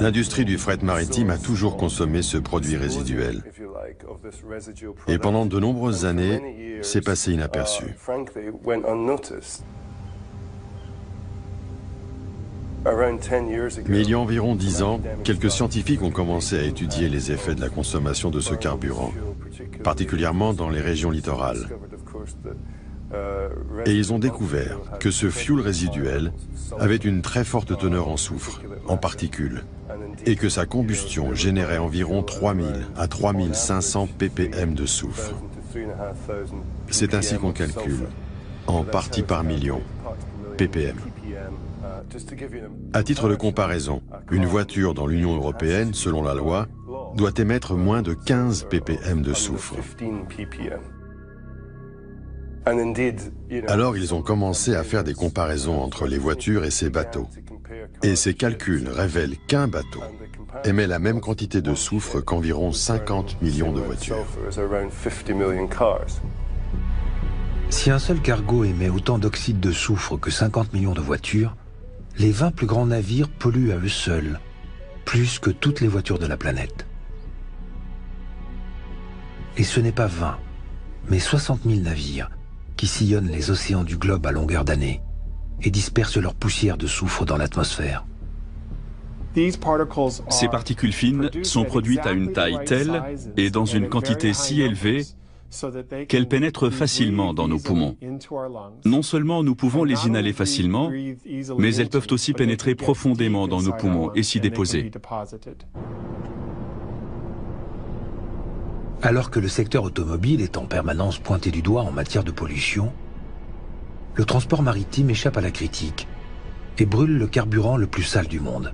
L'industrie du fret maritime a toujours consommé ce produit résiduel. Et pendant de nombreuses années, c'est passé inaperçu. Mais il y a environ 10 ans, quelques scientifiques ont commencé à étudier les effets de la consommation de ce carburant, particulièrement dans les régions littorales. Et ils ont découvert que ce fuel résiduel avait une très forte teneur en soufre, en particules, et que sa combustion générait environ 3000 à 3500 ppm de soufre. C'est ainsi qu'on calcule, en partie par million, ppm. À titre de comparaison, une voiture dans l'Union européenne, selon la loi, doit émettre moins de 15 ppm de soufre. Alors ils ont commencé à faire des comparaisons entre les voitures et ces bateaux. Et ces calculs révèlent qu'un bateau émet la même quantité de soufre qu'environ 50 millions de voitures. Si un seul cargo émet autant d'oxyde de soufre que 50 millions de voitures, les 20 plus grands navires polluent à eux seuls, plus que toutes les voitures de la planète. Et ce n'est pas 20, mais 60 000 navires qui sillonnent les océans du globe à longueur d'année et dispersent leur poussière de soufre dans l'atmosphère. Ces particules fines sont produites à une taille telle et dans une quantité si élevée qu'elles pénètrent facilement dans nos poumons. Non seulement nous pouvons les inhaler facilement, mais elles peuvent aussi pénétrer profondément dans nos poumons et s'y déposer. Alors que le secteur automobile est en permanence pointé du doigt en matière de pollution, le transport maritime échappe à la critique et brûle le carburant le plus sale du monde.